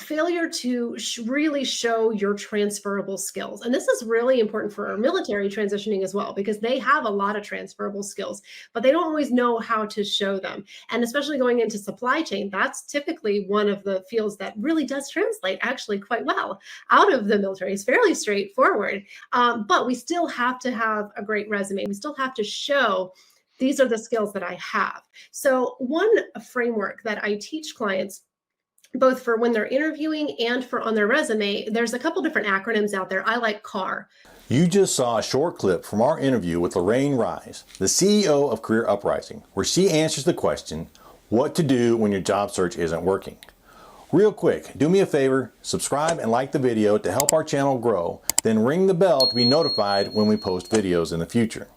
failure to really show your transferable skills. And this is really important for our military transitioning as well, because they have a lot of transferable skills, but they don't always know how to show them. And especially going into supply chain, that's typically one of the fields that really does translate actually quite well out of the military. It's fairly straightforward, but we still have to have a great resume. We still have to show these are the skills that I have. So one framework that I teach clients, both for when they're interviewing and for on their resume, there's a couple different acronyms out there. I like CAR. You just saw a short clip from our interview with Lorraine Rise, the CEO of Career Uprising, where she answers the question, what to do when your job search isn't working. Real quick, do me a favor, subscribe and like the video to help our channel grow, then ring the bell to be notified when we post videos in the future.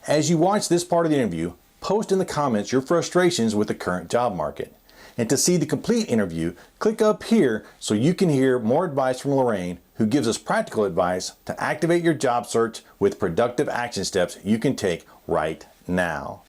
As you watch this part of the interview, post in the comments your frustrations with the current job market. And to see the complete interview, click up here so you can hear more advice from Lorraine, who gives us practical advice to activate your job search with productive action steps you can take right now.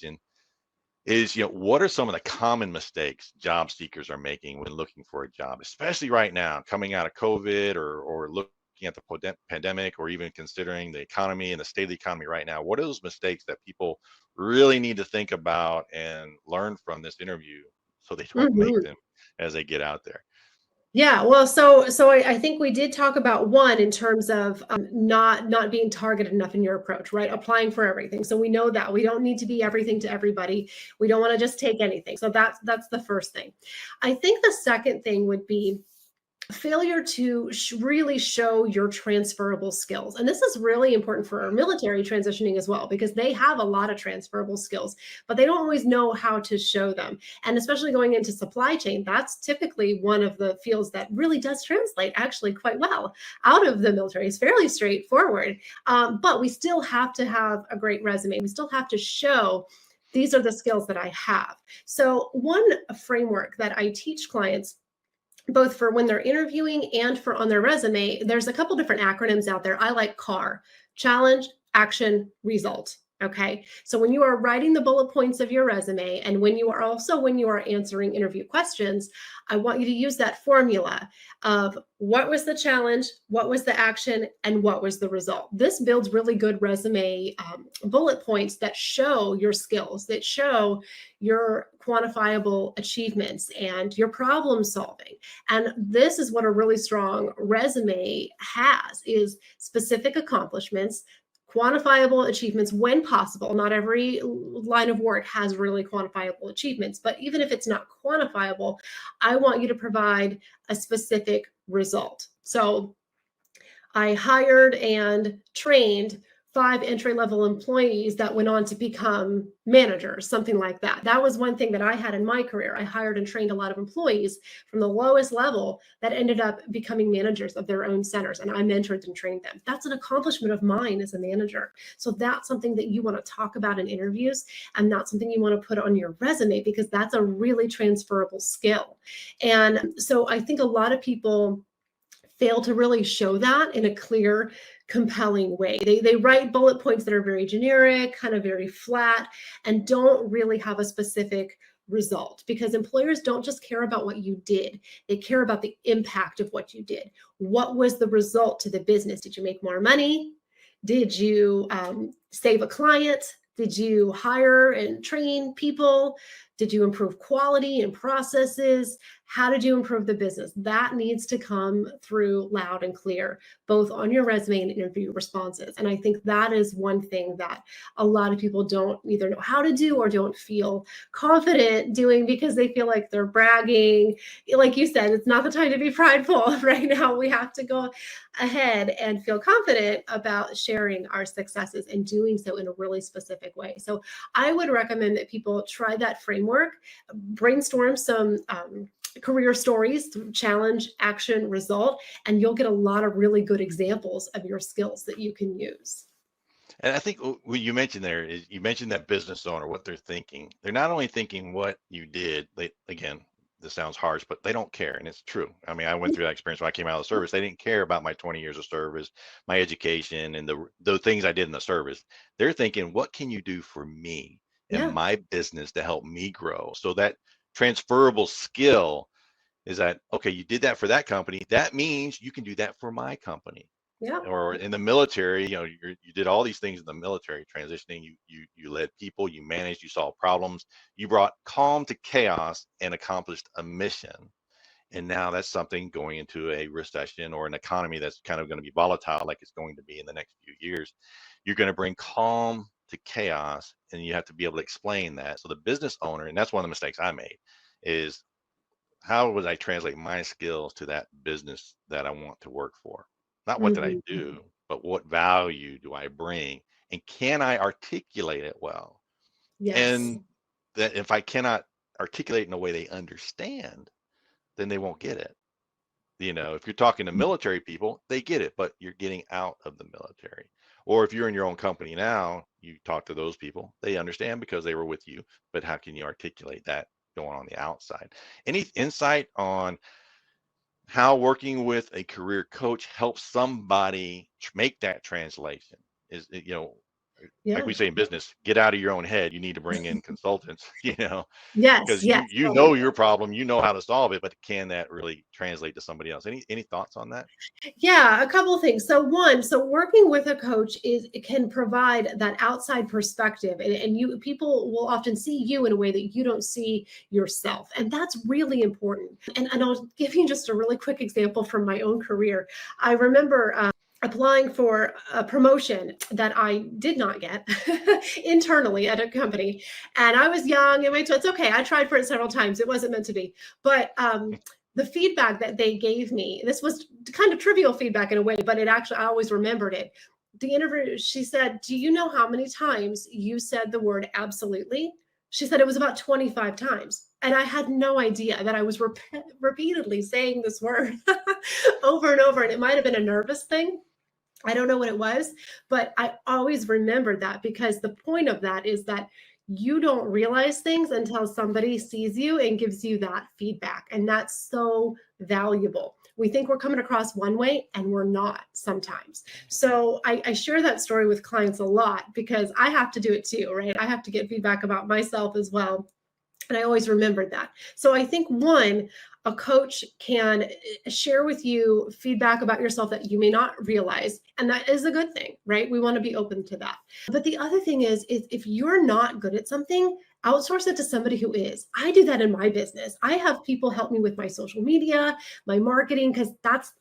Is, what are some of the common mistakes job seekers are making when looking for a job, especially right now, coming out of COVID or looking at the pandemic, or even considering the economy and the state of the economy right now? What are those mistakes that people really need to think about and learn from this interview so they don't make them as they get out there? Yeah, well, so I think we did talk about one in terms of not being targeted enough in your approach, right? Applying for everything. So we know that we don't need to be everything to everybody. We don't want to just take anything. So that's the first thing. I think the second thing would be failure to really show your transferable skills. And this is really important for our military transitioning as well, because they have a lot of transferable skills, but they don't always know how to show them. And especially going into supply chain, that's typically one of the fields that really does translate actually quite well out of the military. It's fairly straightforward, but we still have to have a great resume. We still have to show these are the skills that I have. So one framework that I teach clients, both for when they're interviewing and for on their resume, there's a couple different acronyms out there. I like CAR: challenge, action, result. Okay. So when you are writing the bullet points of your resume, and when you are answering interview questions, I want you to use that formula of what was the challenge, what was the action, and what was the result. This builds really good resume bullet points that show your skills, that show your quantifiable achievements and your problem solving. And this is what a really strong resume has, is specific accomplishments, quantifiable achievements when possible. Not every line of work has really quantifiable achievements, but even if it's not quantifiable, I want you to provide a specific result. So I hired and trained 5 entry-level employees that went on to become managers, something like that. That was one thing that I had in my career. I hired and trained a lot of employees from the lowest level that ended up becoming managers of their own centers, and I mentored and trained them. That's an accomplishment of mine as a manager. So that's something that you want to talk about in interviews, and not something you want to put on your resume, because that's a really transferable skill. And so I think a lot of people fail to really show that in a clear, compelling way. They write bullet points that are very generic, kind of very flat, and don't really have a specific result, because employers don't just care about what you did. They care about the impact of what you did. What was the result to the business? Did you make more money? Did you save a client? Did you hire and train people? Did you improve quality and processes? How did you improve the business? That needs to come through loud and clear, both on your resume and interview responses. And I think that is one thing that a lot of people don't either know how to do or don't feel confident doing, because they feel like they're bragging. Like you said, it's not the time to be prideful right now. We have to go ahead and feel confident about sharing our successes and doing so in a really specific way. So I would recommend that people try that framework, brainstorm some career stories through challenge, action, result, and you'll get a lot of really good examples of your skills that you can use. And I think what you mentioned there is, you mentioned that business owner, what they're thinking. They're not only thinking what you did, again, this sounds harsh, but they don't care. And it's true. I mean, I went through that experience when I came out of the service. They didn't care about my 20 years of service, my education, and the things I did in the service. They're thinking, what can you do for me and my business to help me grow? So that transferable skill is that, okay, you did that for that company. That means you can do that for my company. Yeah. Or in the military, you did all these things in the military, transitioning, you led people, you managed, you solved problems, you brought calm to chaos and accomplished a mission. And now that's something going into a recession or an economy that's kind of going to be volatile, like it's going to be in the next few years. You're going to bring calm to chaos, and you have to be able to explain that. So the business owner, and that's one of the mistakes I made, is how would I translate my skills to that business that I want to work for? Not what did I Mhm. do, but what value do I bring? And can I articulate it well? Yes. And that if I cannot articulate in a way they understand, then they won't get it. If you're talking to military people, they get it, but you're getting out of the military. Or if you're in your own company now, you talk to those people, they understand because they were with you, but how can you articulate that going on the outside? Any insight on how working with a career coach helps somebody make that translation? Is it, like Yeah. we say in business, get out of your own head. You need to bring in consultants, Yes. because Yes. you know your problem, you know how to solve it, but can that really translate to somebody else? Any thoughts on that? Yeah, a couple of things. So one, so working with a coach is it can provide that outside perspective, and you people will often see you in a way that you don't see yourself. And that's really important. And I'll give you just a really quick example from my own career. I remember applying for a promotion that I did not get internally at a company. And I was young and it's okay. I tried for it several times. It wasn't meant to be. But the feedback that they gave me, this was kind of trivial feedback in a way, but it actually, I always remembered it. The interview, she said, "Do you know how many times you said the word absolutely?" She said it was about 25 times. And I had no idea that I was repeatedly saying this word over and over. And it might have been a nervous thing. I don't know what it was, but I always remembered that because the point of that is that you don't realize things until somebody sees you and gives you that feedback. And that's so valuable. We think we're coming across one way and we're not sometimes. So I share that story with clients a lot because I have to do it too, right? I have to get feedback about myself as well. And I always remembered that. So I think one, a coach can share with you feedback about yourself that you may not realize. And that is a good thing, right? We want to be open to that. But the other thing is if you're not good at something, outsource it to somebody who is. I do that in my business. I have people help me with my social media, my marketing, because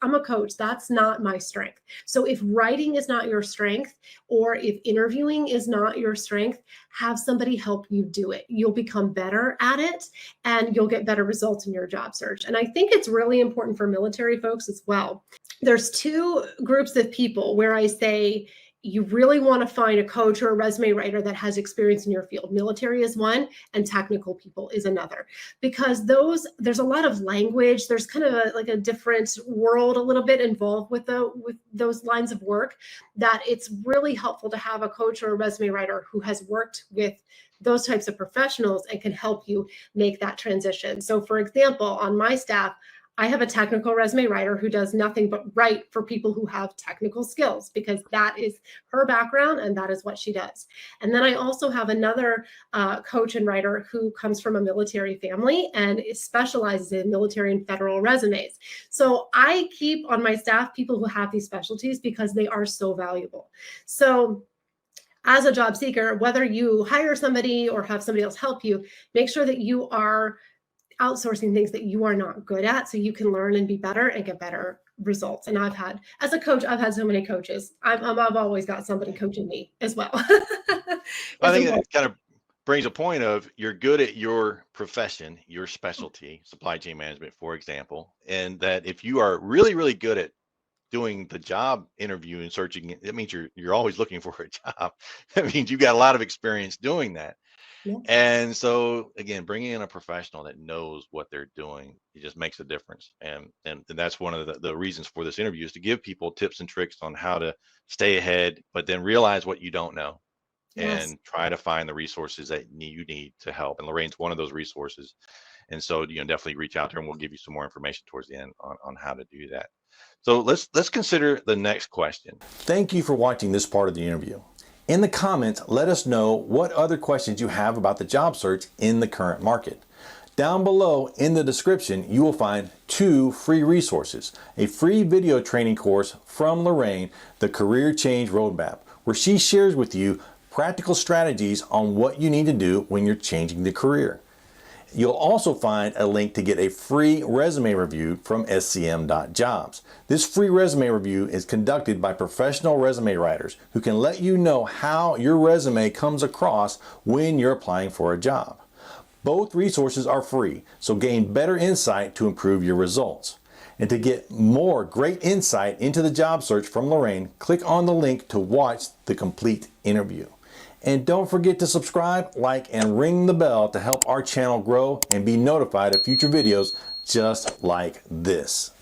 I'm a coach. That's not my strength. So if writing is not your strength, or if interviewing is not your strength, have somebody help you do it. You'll become better at it and you'll get better results in your job search. And I think it's really important for military folks as well. There's two groups of people where I say you really want to find a coach or a resume writer that has experience in your field. Military is one and technical people is another, because there's a lot of language. There's kind of like a different world a little bit involved with those lines of work, that it's really helpful to have a coach or a resume writer who has worked with those types of professionals and can help you make that transition. So for example, on my staff, I have a technical resume writer who does nothing but write for people who have technical skills, because that is her background and that is what she does. And then I also have another coach and writer who comes from a military family and specializes in military and federal resumes. So I keep on my staff people who have these specialties because they are so valuable. So as a job seeker, whether you hire somebody or have somebody else help you, make sure that you are outsourcing things that you are not good at so you can learn and be better and get better results. And as a coach, I've had so many coaches. I've always got somebody coaching me as well. I think that kind of brings a point of you're good at your profession, your specialty, supply chain management, for example, and that if you are really, really good at doing the job interview and searching, it means you're always looking for a job. That means you've got a lot of experience doing that. Yeah. And so again, bringing in a professional that knows what they're doing, it just makes a difference. And that's one of the reasons for this interview, is to give people tips and tricks on how to stay ahead, but then realize what you don't know Yes. and try to find the resources that you need to help. And Lorraine's one of those resources. And so, definitely reach out to her and we'll give you some more information towards the end on how to do that. So let's consider the next question. Thank you for watching this part of the interview. In the comments, let us know what other questions you have about the job search in the current market. Down below in the description, you will find 2 free resources. A free video training course from Lorraine, the Career Change Roadmap, where she shares with you practical strategies on what you need to do when you're changing the career. You'll also find a link to get a free resume review from SCM.Jobs. This free resume review is conducted by professional resume writers who can let you know how your resume comes across when you're applying for a job. Both resources are free, so gain better insight to improve your results. And to get more great insight into the job search from Lorraine, click on the link to watch the complete interview. And don't forget to subscribe, like, and ring the bell to help our channel grow and be notified of future videos just like this.